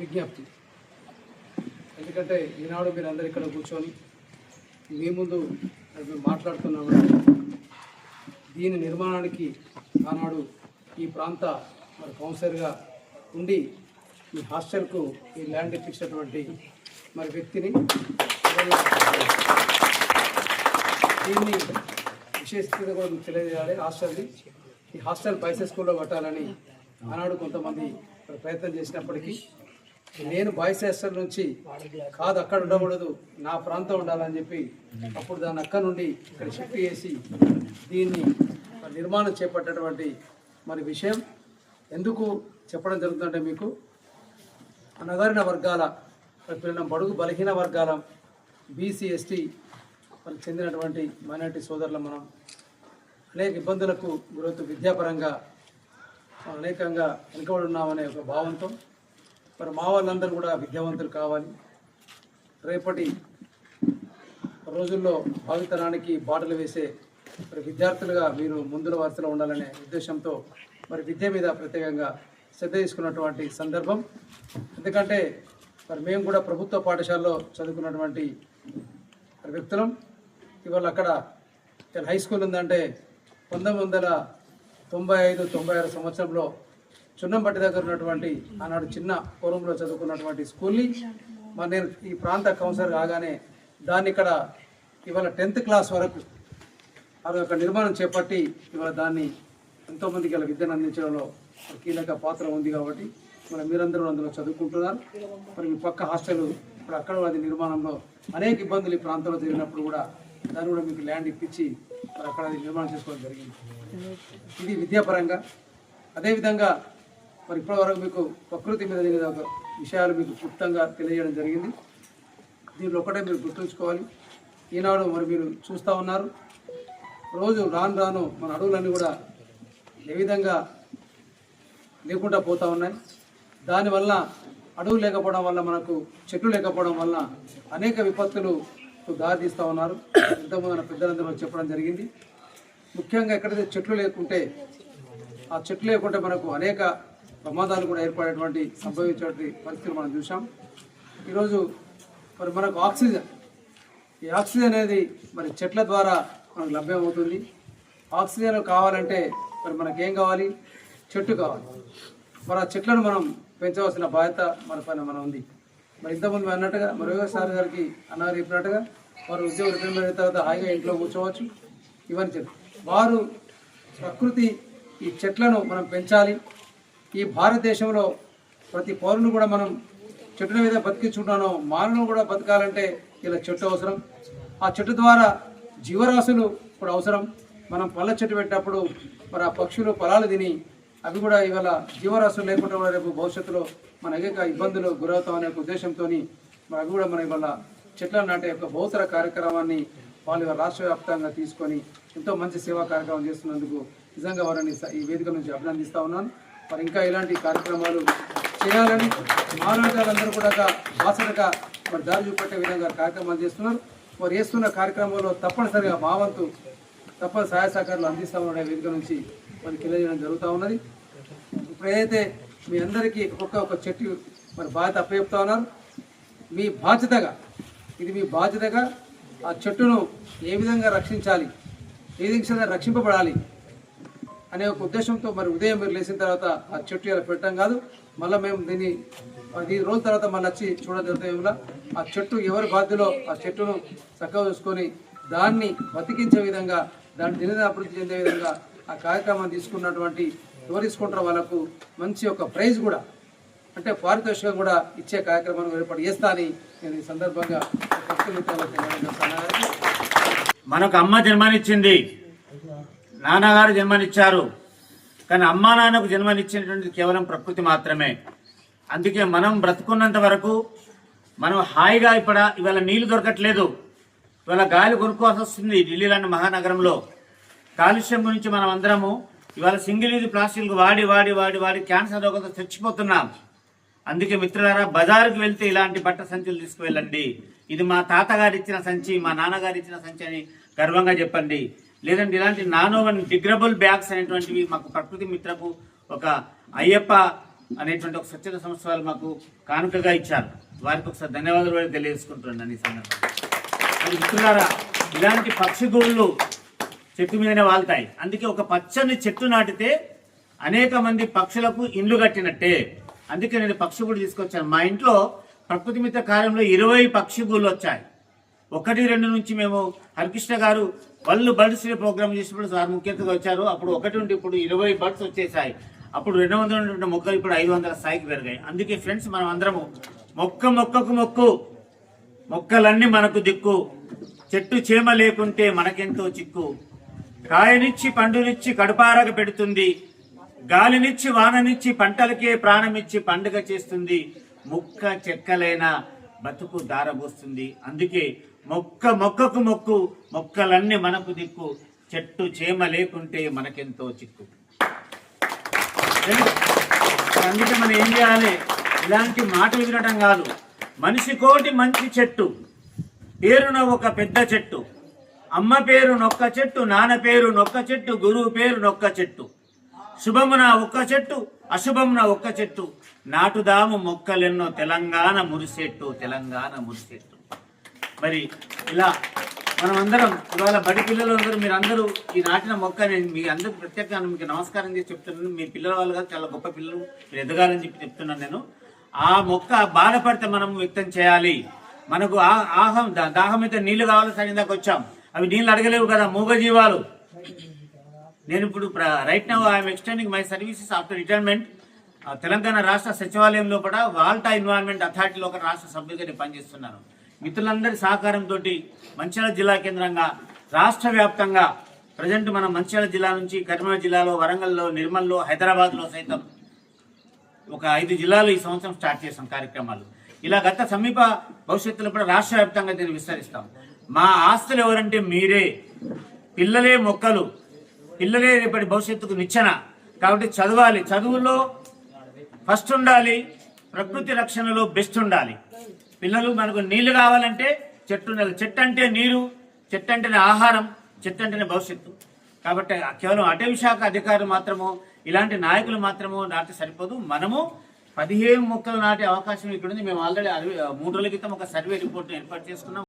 విజ్ఞప్తి. ఎందుకంటే ఈనాడు మీరు అందరు ఇక్కడ కూర్చొని మీ ముందు మేము మాట్లాడుతున్నాము. దీని నిర్మాణానికి ఆనాడు ఈ ప్రాంత మరి కౌన్సిలర్గా ఉండి ఈ హాస్టల్కు ఈ ల్యాండ్ ఇప్పించినటువంటి మరి వ్యక్తిని దీన్ని విశేషత కూడా మీకు తెలియజేయాలి. హాస్టల్ని ఈ హాస్టల్ బాయ్స్ స్కూల్లో కట్టాలని ఆనాడు కొంతమంది ప్రయత్నం చేసినప్పటికీ నేను బాయ్స్ హాస్టల్ నుంచి కాదు అక్కడ ఉండకూడదు, నా ప్రాంతం ఉండాలని చెప్పి అప్పుడు దాన్ని అక్కడ నుండి ఇక్కడ షిఫ్ట్ చేసి దీన్ని నిర్మాణం చేపట్టేటువంటి మరి విషయం ఎందుకు చెప్పడం జరుగుతుందంటే మీకు అణగారిన వర్గాల పిల్లల బడుగు బలహీన వర్గాల బీసీ ఎస్టీ వాళ్ళకి చెందినటువంటి మైనారిటీ సోదరులు మనం అనేక ఇబ్బందులకు గురవుతూ విద్యాపరంగా అనేకంగా వెనుకబడి ఉన్నామనే ఒక భావంతో మరి మా వాళ్ళందరూ కూడా విద్యావంతులు కావాలి, రేపటి రోజుల్లో భావితరానికి బాటలు వేసే మరి విద్యార్థులుగా మీరు ముందుల వరుసలో ఉండాలనే ఉద్దేశంతో మరి విద్య మీద ప్రత్యేకంగా శ్రద్ధ తీసుకున్నటువంటి సందర్భం. ఎందుకంటే మరి మేము కూడా ప్రభుత్వ పాఠశాలలో చదువుకున్నటువంటి వ్యక్తులం. ఇవాళ అక్కడ హై స్కూల్ ఉందంటే 1995-96 సంవత్సరంలో చున్నంబట్టి దగ్గర ఉన్నటువంటి ఆనాడు చిన్న పూర్వంలో చదువుకున్నటువంటి స్కూల్ని మరి నేను ఈ ప్రాంత కౌన్సిలర్ కాగానే దాన్ని ఇక్కడ ఇవాళ 10th క్లాస్ వరకు అది ఒక నిర్మాణం చేపట్టి ఇవాళ దాన్ని ఎంతోమందికి ఇలా విద్యను అందించడంలో కీలక పాత్ర ఉంది. కాబట్టి మరి మీరందరూ అందులో చదువుకుంటున్నారు. మరి మీ పక్క హాస్టల్ ఇప్పుడు అక్కడ అది నిర్మాణంలో అనేక ఇబ్బందులు ఈ ప్రాంతంలో జరిగినప్పుడు కూడా దాన్ని కూడా మీకు ల్యాండ్ ఇప్పించి మరి అక్కడ అది నిర్మాణం చేసుకోవడం జరిగింది. ఇది విద్యాపరంగా. అదేవిధంగా మరి ఇప్పటివరకు మీకు ప్రకృతి మీద జరిగిన ఒక విషయాలు మీకు క్లుప్తంగా తెలియజేయడం జరిగింది. దీనిలో ఒకటే మీరు గుర్తుంచుకోవాలి. ఈనాడు మరి మీరు చూస్తూ ఉన్నారు, రోజు రాను రాను మన అడవులన్నీ కూడా ఏ విధంగా లేకుండా పోతూ ఉన్నాయి. దానివల్ల అడవులు లేకపోవడం వల్ల మనకు చెట్లు లేకపోవడం వల్ల అనేక విపత్తులు దారితీస్తూ ఉన్నారు. ఇంతకుముందు మన పెద్దలందరూ చెప్పడం జరిగింది. ముఖ్యంగా ఎక్కడైతే చెట్లు లేకుంటే ఆ చెట్లు లేకుంటే మనకు అనేక ప్రమాదాలు కూడా ఏర్పడేటువంటి సంభవించేటువంటి పరిస్థితులు మనం చూసాం. ఈరోజు మరి మనకు ఆక్సిజన్, ఈ ఆక్సిజన్ అనేది మరి చెట్ల ద్వారా మనకు లభ్యమవుతుంది. ఆక్సిజన్ కావాలంటే మరి మనకేం కావాలి? చెట్టు కావాలి. మరి ఆ చెట్లను మనం పెంచవలసిన బాధ్యత మన పైన మనం ఉంది. మరి ఇంతకుముందు అన్నట్టుగా మరి సార్ గారికి అన్నారు చెప్పినట్టుగా వారు ఉద్యోగం రిటైర్మెంట్ అయిన తర్వాత హాయిగా ఇంట్లో కూర్చోవచ్చు. ఇవన్నీ చెట్లు వారు ప్రకృతి ఈ చెట్లను మనం పెంచాలి. ఈ భారతదేశంలో ప్రతి పౌరుని కూడా మనం చెట్ల మీద బతికించుకుంటాను. మానవులు కూడా బతకాలంటే ఇలా చెట్టు అవసరం. ఆ చెట్టు ద్వారా జీవరాశులు కూడా అవసరం. మనం పళ్ళ చెట్టు పెట్టినప్పుడు మరి ఆ పక్షులు పొలాలు తిని అవి కూడా ఇవాళ జీవరాశులు లేకుండా కూడా రేపు భవిష్యత్తులో మన అనేక ఇబ్బందులు గురవుతాం అనే ఉద్దేశంతో మరి అవి కూడా మనం ఇవాళ చెట్లను నాటే యొక్క బహుతర కార్యక్రమాన్ని వాళ్ళు రాష్ట్ర వ్యాప్తంగా తీసుకొని ఎంతో మంచి సేవా కార్యక్రమం చేస్తున్నందుకు నిజంగా వారిని ఈ వేదిక నుంచి అభినందిస్తూ ఉన్నాను. మరి ఇంకా ఇలాంటి కార్యక్రమాలు చేయాలని మానవులందరూ కూడా బాసటగా మరి దారి చూపెట్టే విధంగా కార్యక్రమాలు చేస్తున్నారు. వారు చేస్తున్న కార్యక్రమంలో తప్పనిసరిగా మా వంతు తప్పని సహాయ సహకారాలు అందిస్తామనే వేదిక నుంచి మరి తెలియజేయడం జరుగుతూ ఉన్నది. ఇప్పుడు ఏదైతే మీ అందరికీ ఒక్కొక్క చెట్టు మరి బాధ్యత అప్పచెప్తా ఉన్నారు. మీ బాధ్యతగా ఇది మీ బాధ్యతగా ఆ చెట్టును ఏ విధంగా రక్షించాలి, ఏ విధంగా రక్షింపబడాలి అనే ఒక ఉద్దేశంతో మరి ఉదయం మీరు లేచిన తర్వాత ఆ చెట్టు ఇలా పెట్టడం కాదు, మళ్ళీ మేము దీన్ని 10 రోజుల తర్వాత మళ్ళీ వచ్చి చూడడం జరుగుతుంది. ఆ చెట్టు ఎవరి బాధ్యతలో ఆ చెట్టును చక్కగా చూసుకొని దాన్ని బతికించే విధంగా దాన్ని దినదిన అభివృద్ధి చెందే విధంగా ఆ కార్యక్రమాన్ని తీసుకున్నటువంటి ఎవరు తీసుకుంటారో వాళ్ళకు మంచి ఒక ప్రైజ్ కూడా అంటే పారితోషికం కూడా ఇచ్చే కార్యక్రమాన్ని ఏర్పాటు చేస్తా అని నేను ఈ సందర్భంగా మనకు అమ్మ జన్మనిచ్చింది, నాన్నగారు జన్మనిచ్చారు. కానీ అమ్మా నాన్నకు జన్మనిచ్చినటువంటిది కేవలం ప్రకృతి మాత్రమే. అందుకే మనం బ్రతుకున్నంత వరకు మనం హాయిగా ఇవాళ నీళ్లు దొరకట్లేదు, ఇవాళ గాలి కొనుక్కోవాల్సి వస్తుంది. ఢిల్లీ లాంటి మహానగరంలో కాలుష్యం గురించి మనం అందరము ఇవాళ సింగిల్ యూజ్ ప్లాస్టిక్ వాడి వాడి వాడి వాడి క్యాన్సర్ రోగంతో చచ్చిపోతున్నాం. అందుకే మిత్రులారా, బజారుకు వెళ్తే ఇలాంటి బట్ట సంచులు తీసుకువెళ్ళండి. ఇది మా తాతగారు ఇచ్చిన సంచి, మా నాన్నగారు ఇచ్చిన సంచి అని గర్వంగా చెప్పండి. లేదంటే ఇలాంటి నానో డిగ్రబుల్ బ్యాగ్స్ అనేటువంటివి మాకు ప్రకృతి మిత్రకు ఒక అయ్యప్ప అనేటువంటి ఒక స్వచ్ఛత సంస్థ వాళ్ళు మాకు కానుకగా ఇచ్చారు. వారికి ఒకసారి ధన్యవాదాలు కూడా తెలియజేసుకుంటున్నాను ఈ సందర్భంగా. మరి మిత్రులారా, ఇలాంటి పక్షి గూళ్ళు చెట్టు మీదనే వాళ్తాయి. అందుకే ఒక పచ్చని చెట్టు నాటితే అనేక మంది పక్షులకు ఇండ్లు కట్టినట్టే. అందుకే నేను పక్షి గూడు తీసుకొచ్చాను. మా ఇంట్లో ప్రకృతి మిత్ర కార్యంలో 20 పక్షి గూళ్ళు వచ్చాయి. 1-2 నుంచి మేము హరికృష్ణ గారు బర్డ్స్ ప్రోగ్రామ్ చేసినప్పుడు సార్ ముఖ్య అతిథిగా వచ్చారు. అప్పుడు 1 నుండి ఇప్పుడు 20 బర్డ్స్ వచ్చేసాయి. అప్పుడు 200 ఉండే మొక్కలు ఇప్పుడు 500 స్థాయికి పెరిగాయి. అందుకే ఫ్రెండ్స్, మనం అందరము మొక్కకు మొక్కలన్నీ మనకు దిక్కు, చెట్టు చేమ లేకుంటే మనకెంతో చిక్కు, కాయనిచ్చి పండునిచ్చి కడుపారగ పెడుతుంది, గాలినిచ్చి వాననిచ్చి పంటలకే ప్రాణమిచ్చి పండుగ చేస్తుంది, ముక్క చెక్కలైన బతుకు దారబోస్తుంది. అందుకే మొక్కకు మొక్కు, మొక్కలన్నీ మనకు దిక్కు, చెట్టు చేమ లేకుంటే మనకెంతో చిక్కు. అందుకే మనం ఏం చేయాలి? ఇలాంటి మాటలు వినడం కాదు. మనిషి కోటి మంచి చెట్టు, పేరున ఒక పెద్ద చెట్టు, అమ్మ పేరు నొక్క చెట్టు, నాన్న పేరు నొక్క చెట్టు, గురువు పేరు నొక్క చెట్టు, శుభమున ఒక్క చెట్టు, అశుభమున ఒక్క చెట్టు, నాటుదాము మొక్కలెన్నో తెలంగాణ మురిసెట్టు, తెలంగాణ మురిసెట్టు. మరి ఇలా మనమందరం ఇవాళ బడి పిల్లలు అందరూ, మీరందరూ ఈ నాటిన మొక్క, నేను మీ అందరికి ప్రత్యేకంగా మీకు నమస్కారం చేసి చెప్తున్నాను. మీ పిల్లల వాళ్ళు కాదు, చాలా గొప్ప పిల్లలు, మీరు ఎదగాలని చెప్పి చెప్తున్నాను నేను. ఆ మొక్క బాధపడితే మనం వ్యక్తం చేయాలి. మనకు దాహం అయితే నీళ్లు కావాలి, సరిదాకా వచ్చాం, అవి నీళ్ళు అడగలేవు కదా, మూగజీవాలు. నేను ఇప్పుడు right now I'm extending my services after retirement. Telangana రాష్ట్ర సచివాలయంలో కూడా వాల్టా ఎన్విరాన్మెంట్ అథారిటీలో ఒక రాష్ట్ర సభ్యుడిగా నేను పనిచేస్తున్నాను. మిత్రులందరి సహకారంతో మంచిర్యాల జిల్లా కేంద్రంగా రాష్ట్ర వ్యాప్తంగా ప్రజెంట్ మనం మంచిర్యాల జిల్లా నుంచి కరీంనగర్ జిల్లాలో, వరంగల్లో, నిర్మల్లో, హైదరాబాద్లో సైతం ఒక 5 జిల్లాలు ఈ సంవత్సరం స్టార్ట్ చేసాం కార్యక్రమాలు. ఇలా గత సమీప భవిష్యత్తులో కూడా రాష్ట్ర వ్యాప్తంగా దీన్ని విస్తరిస్తాం. మా ఆస్తులు ఎవరంటే మీరే. పిల్లలే మొక్కలు, పిల్లలే రేపటి భవిష్యత్తుకు నిచ్చెన. కాబట్టి చదవాలి, చదువులో ఫస్ట్ ఉండాలి, ప్రకృతి రక్షణలో బెస్ట్ ఉండాలి. పిల్లలు మనకు నీళ్లు కావాలంటే చెట్టు ఉండాలి. చెట్టు అంటే నీరు, చెట్టు అంటేనే ఆహారం, చెట్టు అంటేనే భవిష్యత్తు. కాబట్టి కేవలం అటవీ శాఖ అధికారులు మాత్రము, ఇలాంటి నాయకులు మాత్రము నాటి సరిపోదు. మనము 15 మొక్కలు నాటే అవకాశం ఇక్కడ ఉంది. మేము ఆల్రెడీ 3 రోజుల క్రితం ఒక సర్వే రిపోర్ట్ ఏర్పాటు చేసుకున్నాం.